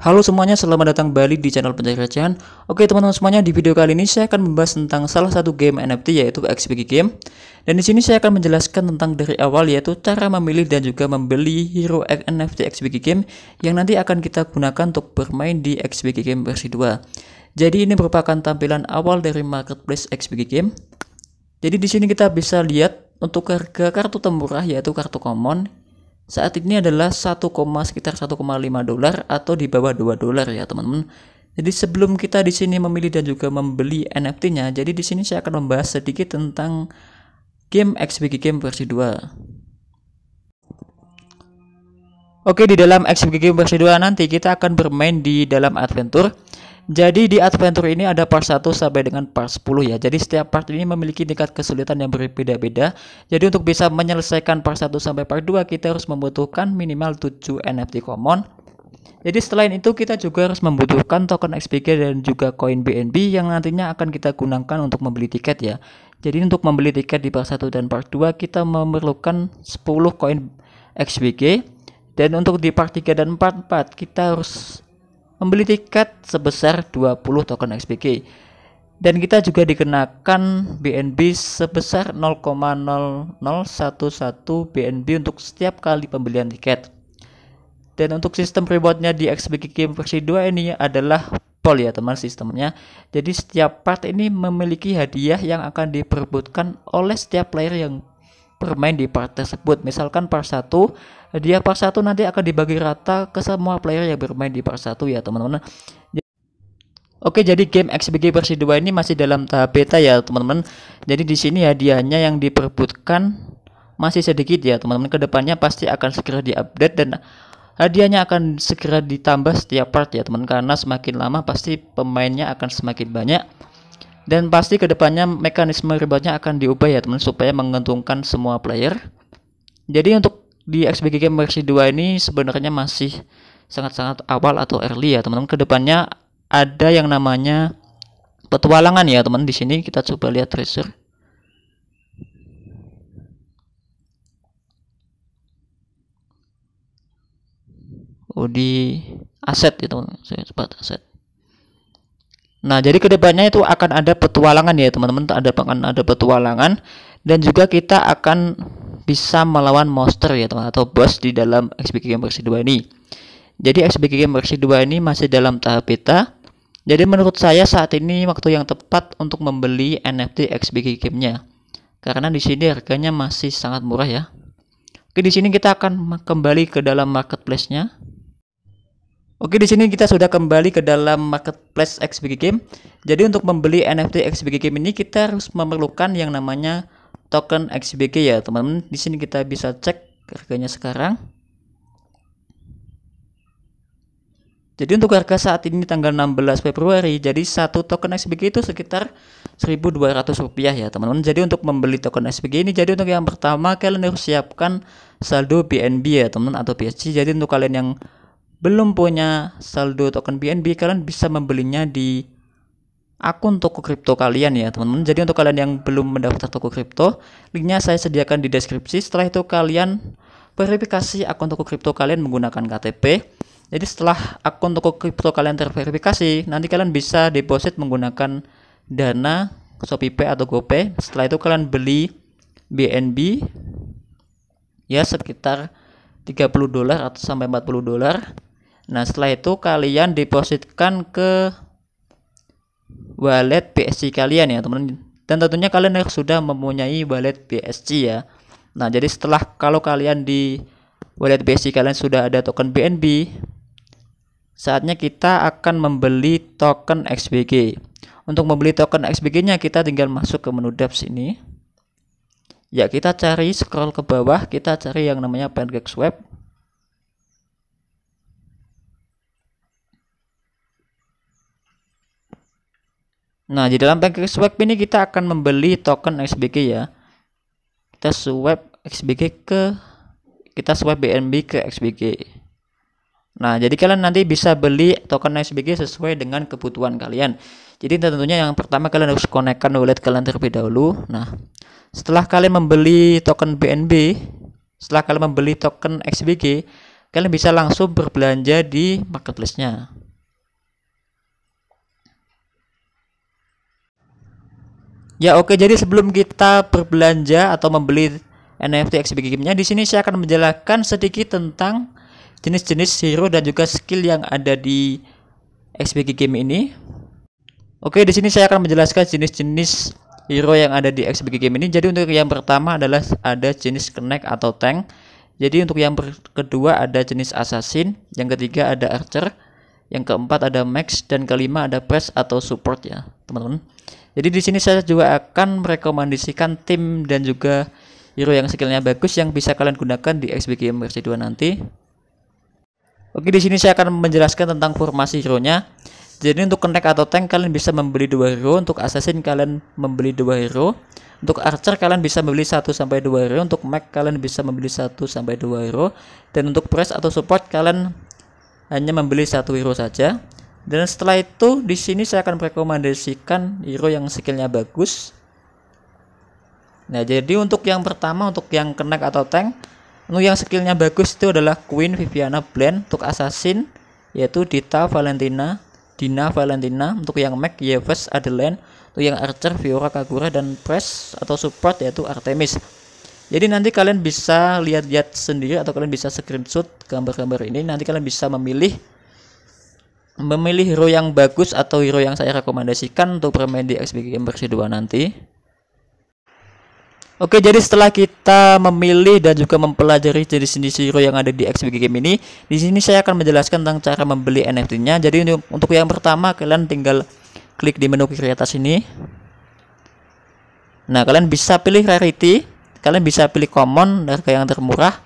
Halo semuanya, selamat datang kembali di channel Pencari Recehan. Oke teman-teman semuanya, di video kali ini saya akan membahas tentang salah satu game NFT yaitu XBG Game. Dan di sini saya akan menjelaskan tentang dari awal yaitu cara memilih dan juga membeli hero NFT XBG Game yang nanti akan kita gunakan untuk bermain di XBG Game versi 2. Jadi ini merupakan tampilan awal dari marketplace XBG Game. Jadi di sini kita bisa lihat untuk harga kartu termurah yaitu kartu common saat ini adalah sekitar 1,5 dolar atau di bawah 2 dolar ya teman-teman. Jadi sebelum kita di sini memilih dan juga membeli NFT-nya, jadi di sini saya akan membahas sedikit tentang game XBG Game versi 2. Oke, di dalam XBG Game versi 2 nanti kita akan bermain di dalam adventure. Jadi di adventure ini ada part 1 sampai dengan part 10 ya. Jadi setiap part ini memiliki tingkat kesulitan yang berbeda-beda. Jadi untuk bisa menyelesaikan part 1 sampai part 2 kita harus membutuhkan minimal 7 NFT common. Jadi selain itu kita juga harus membutuhkan token XBG dan juga koin BNB yang nantinya akan kita gunakan untuk membeli tiket ya. Jadi untuk membeli tiket di part 1 dan part 2 kita memerlukan 10 koin XBG. Dan untuk di part 3 dan part 4 kita harus membeli tiket sebesar 20 token XBG dan kita juga dikenakan BNB sebesar 0,0011 BNB untuk setiap kali pembelian tiket. Dan untuk sistem rewardnya di XBG Game versi 2 ini adalah pool ya teman sistemnya. Jadi setiap part ini memiliki hadiah yang akan diperebutkan oleh setiap player yang bermain di part tersebut. Misalkan part 1, hadiah part 1 nanti akan dibagi rata ke semua player yang bermain di part 1 ya teman-teman. Oke, jadi game XBG versi 2 ini masih dalam tahap beta ya teman-teman. Jadi di sini hadiahnya yang diperebutkan masih sedikit ya teman-teman. Kedepannya pasti akan segera diupdate dan hadiahnya akan segera ditambah setiap part ya teman, karena semakin lama pasti pemainnya akan semakin banyak. Dan pasti kedepannya mekanisme rewardnya akan diubah ya teman, supaya menguntungkan semua player. Jadi untuk di XBG Game versi 2 ini sebenarnya masih sangat-sangat awal atau early ya teman-teman. Kedepannya ada yang namanya petualangan ya teman. Di sini kita coba lihat treasure. Oh, di aset ya teman, saya cepat aset. Nah, jadi kedepannya itu akan ada petualangan ya teman-teman, ada petualangan dan juga kita akan bisa melawan monster ya teman, atau boss di dalam XBG Game versi 2 ini. Jadi XBG Game versi 2 ini masih dalam tahap beta. Jadi menurut saya saat ini waktu yang tepat untuk membeli NFT XBG Game-nya. Karena di sini harganya masih sangat murah ya. Oke, di sini kita akan kembali ke dalam marketplace-nya. Oke, di sini kita sudah kembali ke dalam marketplace XBG Game. Jadi untuk membeli NFT XBG Game ini kita harus memerlukan yang namanya token XBG ya, teman-teman. Di sini kita bisa cek harganya sekarang. Jadi untuk harga saat ini tanggal 16 Februari, jadi satu token XBG itu sekitar 1.200 rupiah ya, teman-teman. Jadi untuk membeli token XBG ini, jadi untuk yang pertama kalian harus siapkan saldo BNB ya, teman-teman, atau BSC. Jadi untuk kalian yang belum punya saldo token BNB, kalian bisa membelinya di akun toko kripto kalian ya teman-teman. Jadi untuk kalian yang belum mendaftar toko kripto, linknya saya sediakan di deskripsi. Setelah itu kalian verifikasi akun toko kripto kalian menggunakan KTP. Jadi setelah akun toko kripto kalian terverifikasi, nanti kalian bisa deposit menggunakan Dana, ShopeePay atau GoPay. Setelah itu kalian beli BNB ya sekitar 30 dolar atau sampai 40 dolar. Nah, setelah itu kalian depositkan ke wallet BSC kalian ya teman-teman. Dan tentunya kalian harus sudah mempunyai wallet BSC ya. Nah, jadi setelah kalau kalian di wallet BSC kalian sudah ada token BNB, saatnya kita akan membeli token XBG. Untuk membeli token XBG-nya kita tinggal masuk ke menu dApps ini. Ya, kita cari, scroll ke bawah, kita cari yang namanya PancakeSwap. Nah, di dalam PancakeSwap ini kita akan membeli token XBG ya. Kita swap BNB ke XBG. Nah, jadi kalian nanti bisa beli token XBG sesuai dengan kebutuhan kalian. Jadi tentunya yang pertama kalian harus konekkan wallet kalian terlebih dahulu. Nah, setelah kalian membeli token BNB, setelah kalian membeli token XBG, kalian bisa langsung berbelanja di marketplace-nya. Ya oke, jadi sebelum kita berbelanja atau membeli NFT XBG Game-nya, di sini saya akan menjelaskan sedikit tentang jenis-jenis hero dan juga skill yang ada di XBG Game ini. Oke, di sini saya akan menjelaskan jenis-jenis hero yang ada di XBG Game ini. Jadi untuk yang pertama adalah ada jenis Connect atau Tank. Jadi untuk yang kedua ada jenis Assassin, yang ketiga ada Archer, yang keempat ada Max, dan kelima ada Press atau Support ya, teman-teman. Jadi di sini saya juga akan merekomendasikan tim dan juga hero yang skillnya bagus yang bisa kalian gunakan di XBG versi 2 nanti. Oke, di sini saya akan menjelaskan tentang formasi hero-nya. Jadi untuk Connect atau Tank kalian bisa membeli 2 hero, untuk Assassin kalian membeli 2 hero, untuk Archer kalian bisa membeli 1 sampai 2 hero, untuk Max kalian bisa membeli 1 sampai 2 hero, dan untuk Press atau Support kalian hanya membeli 1 hero saja. Dan setelah itu di sini saya akan merekomendasikan hero yang skillnya bagus. Nah, jadi untuk yang pertama, untuk yang Connect atau Tank, untuk yang skillnya bagus itu adalah Queen, Viviana, Blend. Untuk Assassin yaitu Dina Valentina. Untuk yang Mac, Yves, Adeline. Untuk yang Archer, Fiora, Kagura, dan Press atau Support yaitu Artemis. Jadi nanti kalian bisa lihat-lihat sendiri atau kalian bisa screenshot gambar-gambar ini. Nanti kalian bisa memilih hero yang bagus atau hero yang saya rekomendasikan untuk bermain di XBG Game versi 2 nanti. Oke, jadi setelah kita memilih dan juga mempelajari jenis-jenis hero yang ada di XBG Game ini, di sini saya akan menjelaskan tentang cara membeli NFT-nya. Jadi untuk yang pertama kalian tinggal klik di menu kiri atas ini. Nah, kalian bisa pilih rarity, kalian bisa pilih common, harga yang termurah,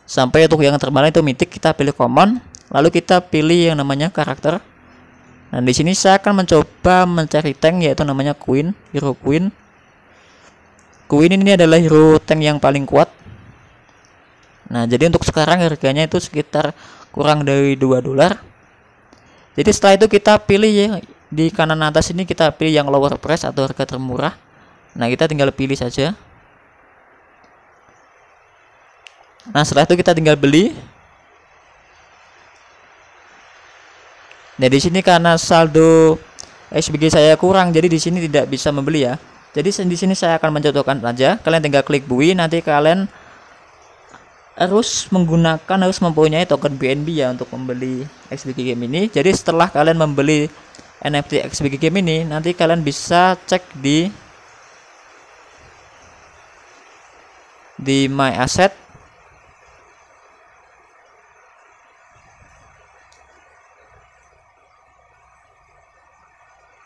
sampai untuk yang termahal itu mythic, kita pilih common. Lalu kita pilih yang namanya karakter. Nah, di sini saya akan mencoba mencari tank yaitu namanya Queen, hero Queen. Queen ini adalah hero tank yang paling kuat. Nah, jadi untuk sekarang harganya itu sekitar kurang dari $2. Jadi setelah itu kita pilih ya, di kanan atas ini kita pilih yang lower price atau harga termurah. Nah, kita tinggal pilih saja. Nah, setelah itu kita tinggal beli. Nah, di sini karena saldo XBG saya kurang, jadi di sini tidak bisa membeli ya. Jadi di sini saya akan mencocokkan saja. Kalian tinggal klik bui, nanti kalian harus mempunyai token BNB ya untuk membeli XBG Game ini. Jadi setelah kalian membeli NFT XBG Game ini, nanti kalian bisa cek di My Asset.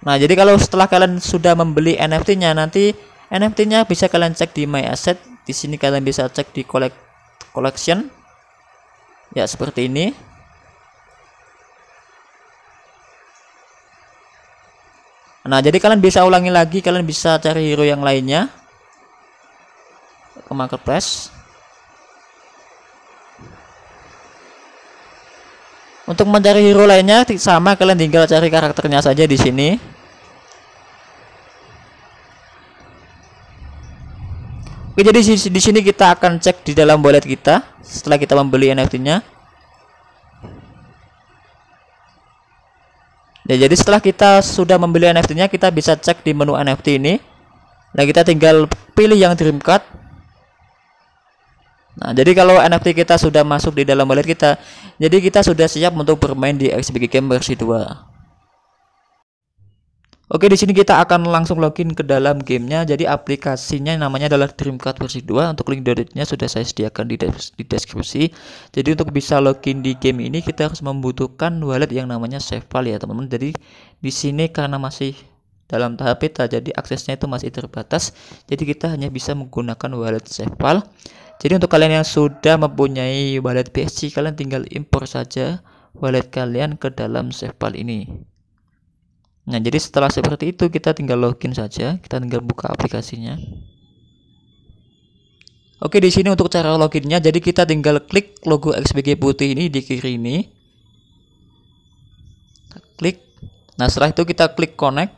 Nah, jadi kalau setelah kalian sudah membeli NFT-nya, nanti NFT-nya bisa kalian cek di My Asset. Di sini kalian bisa cek di collection. Ya, seperti ini. Nah, jadi kalian bisa ulangi lagi, kalian bisa cari hero yang lainnya ke marketplace. Untuk mencari hero lainnya sama, kalian tinggal cari karakternya saja di sini. Oke, jadi di sini kita akan cek di dalam wallet kita setelah kita membeli NFT-nya. Ya, jadi setelah kita sudah membeli NFT-nya, kita bisa cek di menu NFT ini. Nah, kita tinggal pilih yang Dream Card. Nah, jadi kalau NFT kita sudah masuk di dalam wallet kita, jadi kita sudah siap untuk bermain di XBG Game versi 2. Oke, di sini kita akan langsung login ke dalam gamenya. Jadi aplikasinya namanya adalah Dreamcard versi 2. Untuk link downloadnya sudah saya sediakan di deskripsi. Jadi untuk bisa login di game ini kita harus membutuhkan wallet yang namanya SafePal ya teman-teman. Jadi di sini karena masih dalam tahap beta, jadi aksesnya itu masih terbatas. Jadi kita hanya bisa menggunakan wallet SafePal. Jadi untuk kalian yang sudah mempunyai wallet BSC, kalian tinggal impor saja wallet kalian ke dalam SafePal ini. Nah, jadi setelah seperti itu kita tinggal login saja, kita tinggal buka aplikasinya. Oke, di sini untuk cara loginnya, jadi kita tinggal klik logo XBG putih ini di kiri ini. Klik. Nah, setelah itu kita klik connect.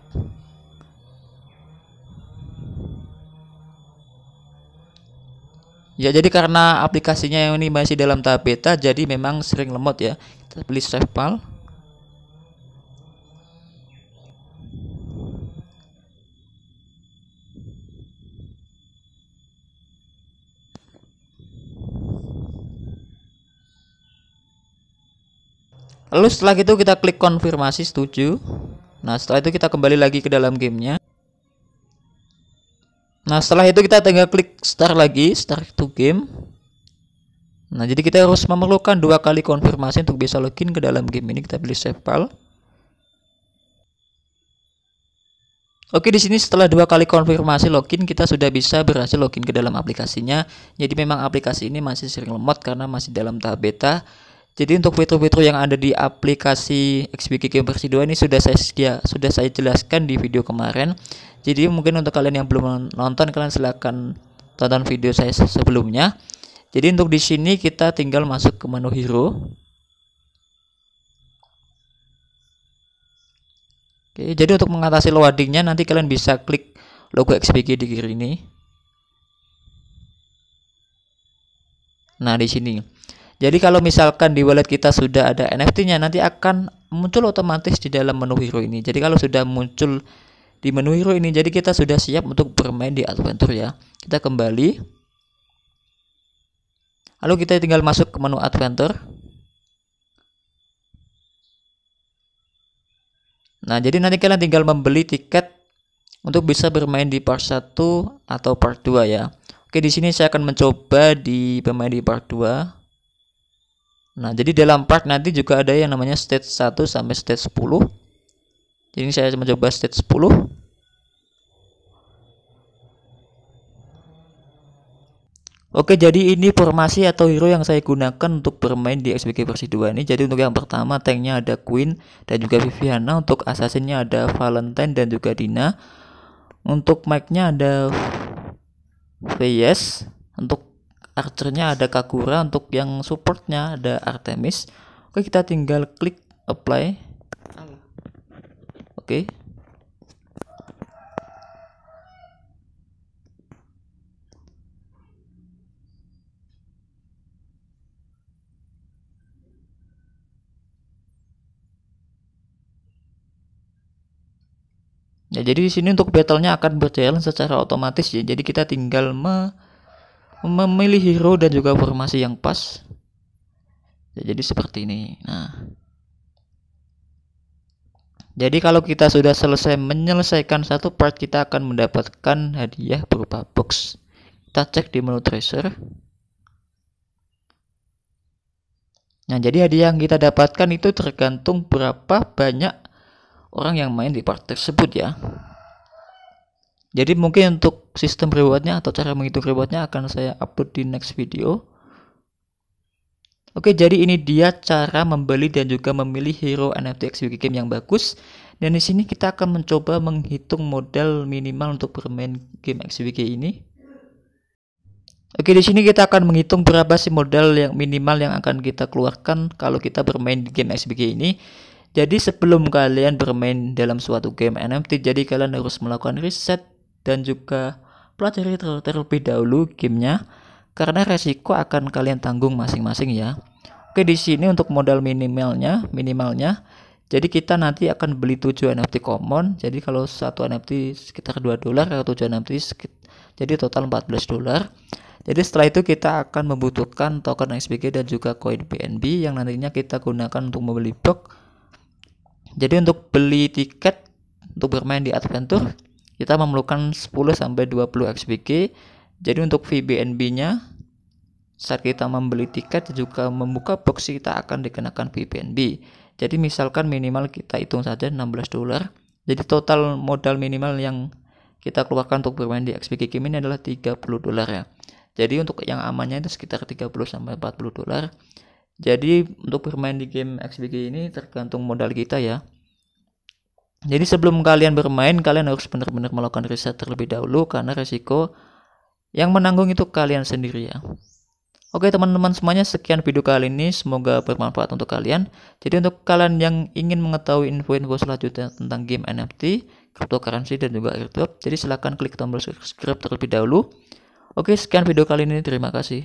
Ya, jadi karena aplikasinya yang ini masih dalam tahap beta, jadi memang sering lemot ya. Kita pilih SafePal. Lalu setelah itu kita klik konfirmasi setuju. Nah setelah itu kita kembali lagi ke dalam gamenya. Nah setelah itu kita tinggal klik start lagi, start to game. Nah jadi kita harus memerlukan 2 kali konfirmasi untuk bisa login ke dalam game ini. Kita pilih save file. Oke, di sini setelah 2 kali konfirmasi login, kita sudah bisa berhasil login ke dalam aplikasinya. Jadi memang aplikasi ini masih sering lemot karena masih dalam tahap beta. Jadi untuk fitur-fitur yang ada di aplikasi XBG Game versi 2 ini sudah saya jelaskan di video kemarin. Jadi mungkin untuk kalian yang belum nonton, kalian silahkan tonton video saya sebelumnya. Jadi untuk di sini kita tinggal masuk ke menu hero. Oke, jadi untuk mengatasi loadingnya nanti kalian bisa klik logo XBG di kiri ini. Nah di sini. Jadi kalau misalkan di wallet kita sudah ada NFT-nya, nanti akan muncul otomatis di dalam menu hero ini. Jadi kalau sudah muncul di menu hero ini, jadi kita sudah siap untuk bermain di adventure ya. Kita kembali. Lalu kita tinggal masuk ke menu adventure. Nah, jadi nanti kalian tinggal membeli tiket untuk bisa bermain di part 1 atau part 2 ya. Oke, di sini saya akan mencoba di bermain di part 2. Nah, jadi dalam part nanti juga ada yang namanya stage 1 sampai stage 10. Jadi saya mencoba stage 10. Oke, jadi ini formasi atau hero yang saya gunakan untuk bermain di XBG versi 2 ini. Jadi untuk yang pertama tanknya ada Queen dan juga Viviana. Untuk assassinnya ada Valentine dan juga Dina. Untuk mic-nya ada VS. Untuk archernya ada Kagura. Untuk yang supportnya ada Artemis. Oke, kita tinggal klik apply. Oke. Ya, jadi di sini untuk battle-nya akan berjalan secara otomatis ya. Jadi kita tinggal memilih hero dan juga formasi yang pas. Ya, jadi seperti ini. Nah. Jadi kalau kita sudah selesai menyelesaikan satu part, kita akan mendapatkan hadiah berupa box. Kita cek di menu treasure. Nah, jadi hadiah yang kita dapatkan itu tergantung berapa banyak orang yang main di part tersebut ya. Jadi mungkin untuk sistem rewardnya atau cara menghitung rewardnya akan saya upload di next video. Oke, jadi ini dia cara membeli dan juga memilih hero NFT XBG Game yang bagus. Dan di sini kita akan mencoba menghitung modal minimal untuk bermain game XBG ini. Oke, di sini kita akan menghitung berapa sih modal yang minimal yang akan kita keluarkan kalau kita bermain di game XBG ini. Jadi sebelum kalian bermain dalam suatu game NFT, jadi kalian harus melakukan riset dan juga pelajari terlebih dahulu gamenya, karena resiko akan kalian tanggung masing-masing ya. Oke, di sini untuk modal minimalnya, jadi kita nanti akan beli 7 NFT common. Jadi kalau satu NFT sekitar $2, kalau 7 NFT jadi total $14. Jadi setelah itu kita akan membutuhkan token XBG dan juga koin BNB yang nantinya kita gunakan untuk membeli box. Jadi untuk beli tiket untuk bermain di adventure, kita memerlukan 10 sampai 20 XBG. Jadi untuk fee BNB-nya saat kita membeli tiket juga membuka box, kita akan dikenakan fee BNB. Jadi misalkan minimal kita hitung saja $16. Jadi total modal minimal yang kita keluarkan untuk bermain di XBG Game ini adalah $30 ya. Jadi untuk yang amannya itu sekitar 30 sampai $40. Jadi untuk bermain di game XBG ini tergantung modal kita ya. Jadi sebelum kalian bermain, kalian harus benar-benar melakukan riset terlebih dahulu, karena resiko yang menanggung itu kalian sendiri ya. Oke teman-teman semuanya, sekian video kali ini, semoga bermanfaat untuk kalian. Jadi untuk kalian yang ingin mengetahui info-info selanjutnya tentang game NFT, cryptocurrency dan juga airdrop, jadi silahkan klik tombol subscribe terlebih dahulu. Oke, sekian video kali ini, terima kasih.